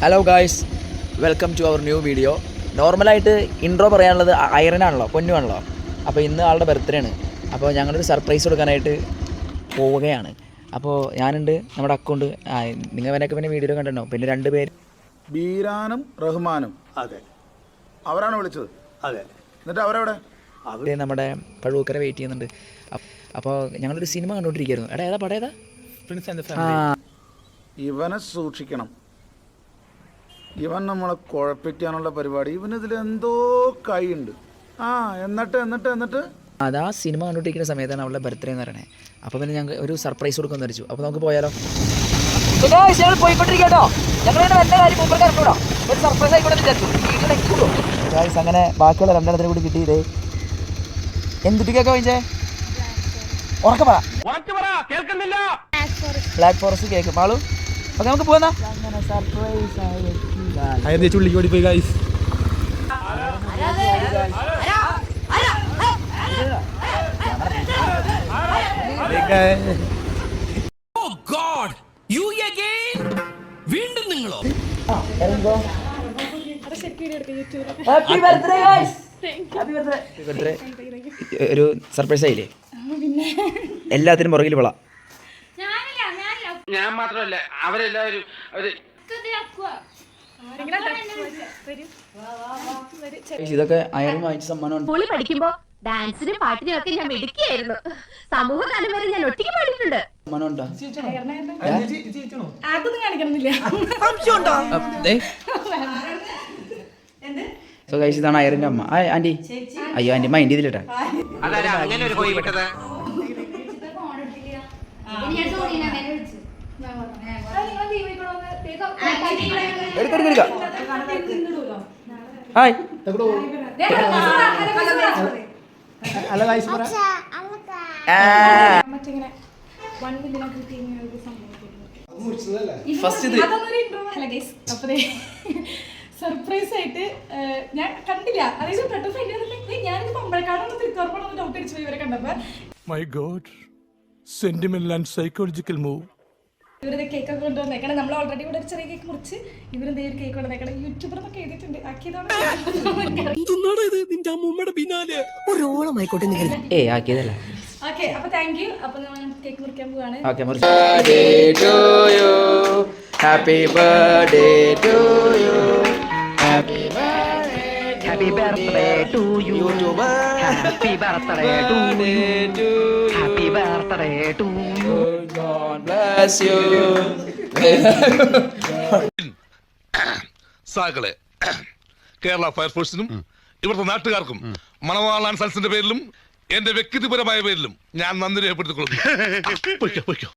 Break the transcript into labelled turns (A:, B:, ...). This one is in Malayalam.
A: Hello guys, welcome to our new video. നോർമലായിട്ട് ഇൻട്രോ പറയാനുള്ളത് ഐറനാണല്ലോ, പൊന്നുവാണല്ലോ. അപ്പോൾ ഇന്ന് ആളുടെ ബർത്ത്ഡേ ആണ്. അപ്പോൾ ഞങ്ങളൊരു സർപ്രൈസ് കൊടുക്കാനായിട്ട് പോവുകയാണ്. അപ്പോൾ ഞാനുണ്ട്, നമ്മുടെ അക്കൗണ്ട് നിങ്ങൾ അവനൊക്കെ പിന്നെ വീഡിയോ കണ്ടിട്ടുണ്ടോ. പിന്നെ 2 പേര്
B: ബീരാനും റഹ്മാനും.
C: അതെ,
B: അവരാണ് വിളിച്ചത്.
C: അതെ.
B: എന്നിട്ട് അവരവിടെ
A: അവർ നമ്മുടെ പഴുക്കര വെയിറ്റ് ചെയ്യുന്നുണ്ട്. അപ്പോൾ ഞങ്ങളൊരു സിനിമ കണ്ടുകൊണ്ടിരിക്കുകയായിരുന്നു. എടാ ഏതാ പടം ഏതാ?
C: Prince and family.
B: ഇവനെ സൂക്ഷിക്കണം. ഇവൻ നമ്മളെ കുഴപ്പിക്കാനുള്ള പരിപാടി. ഇവനിതിൽ എന്തോ കൈയുണ്ട്. എന്നിട്ട്
A: അതാ സിനിമ കണ്ടുകൊണ്ടിരിക്കുന്ന സമയത്താണ് അവളുടെ ബർത്ത്ഡേ എന്ന് പറയണേ. അപ്പോൾ പിന്നെ ഞങ്ങൾ ഒരു സർപ്രൈസ് കൊടുക്കുമെന്ന് വെച്ചു. അപ്പോൾ നമുക്ക് പോയാലോ? പോയിക്കൊണ്ടിരിക്കട്ടോ. ഒരു സർപ്രൈസ് ആയിക്കോട്ടെ. അങ്ങനെ ബാക്കിയുള്ള 2 കൂടി കിട്ടിയത് എന്തിട്ടൊക്കെ ചോദിച്ചേ? ഉറക്കെ പറ. Black forest cake Malu. Okay, നമുക്ക് പോകാം. അങ്ങനെ സർപ്രൈസ് ആയി
C: ചുള്ളിക്ക് ഓടി പോയി ഗൈസ്.
D: വീണ്ടും നിങ്ങളോ?
A: Happy birthday guys. Happy birthday. ഒരു സർപ്രൈസ് ആയില്ലേ? എല്ലാത്തിനും പുറകിൽ വിള.
E: ഞാൻ മാത്രമല്ല, അവരെല്ലാവരും
A: ഇതൊക്കെ അയറും വാങ്ങിച്ച സമ്മാനമാണ്.
F: സ്കൂളിൽ പഠിക്കുമ്പോ ഡാൻസിനും പാട്ടിനും ഒക്കെ ഞാൻ മിടുക്കിയായിരുന്നു. സമൂഹഗാനം വരെ ഞാൻ ഒറ്റയ്ക്ക് പാടിയിട്ടുണ്ട്.
A: സമ്മാനം ഉണ്ടോ? സോ ഗൈസ്, ഇതാണ് അയറിന്റെ അമ്മ. ആന്റി, അയ്യോ ആന്റി മൈൻഡ് ചെയ്തില്ലട്ടാ.
E: അങ്ങനെ ഒരു പോയി വിട്ടത്.
A: എടുക്കാം. ഹായ്.
C: അല്ല ഗൈസ്,
G: സർപ്രൈസ് ആയിട്ട് ഞാൻ കണ്ടില്ല. അതായത് പെട്ടെന്ന് ഞാനിത് പമ്പഴക്കാടാണ് തിരുത്തോർപ്പാണോ ഡൗട്ട് അടിച്ചു ഇവരെ കണ്ടപ്പോ.
D: My God, sentimental and psychological move.
G: ഇവരത് കേക്കൊക്കെ കൊണ്ടുവന്നേക്കണം. നമ്മൾ ഓൾറെഡി ഇവിടെ ഒരു ചെറിയ കേക്ക് മുറിച്ച് ഇവരെന്തേ ഒരു കേക്ക് കൊണ്ടുവന്നേക്കണം. യൂട്യൂബർ എന്നൊക്കെ എഴുതിയിട്ടുണ്ട്. ആക്കിയതാണ്.
A: ആക്കിയതല്ല.
G: ഓക്കെ, അപ്പൊ താങ്ക് യു. അപ്പൊ നമ്മൾ കേക്ക് മുറിക്കാൻ പോവാണ്.
A: Happy birthday to you.
H: Happy birthday to you. Happy birthday to you. Happy birthday to you.
A: God bless you.
D: സാകളെ കേരള ഫയർഫോഴ്സിനും ഇവിടുത്തെ നാട്ടുകാർക്കും മണവാളാൻ സൽസിന്റെ പേരിലും എന്റെ വ്യക്തിപരമായ പേരിലും ഞാൻ നന്ദി രേഖപ്പെടുത്തിക്കൊള്ളുന്നു.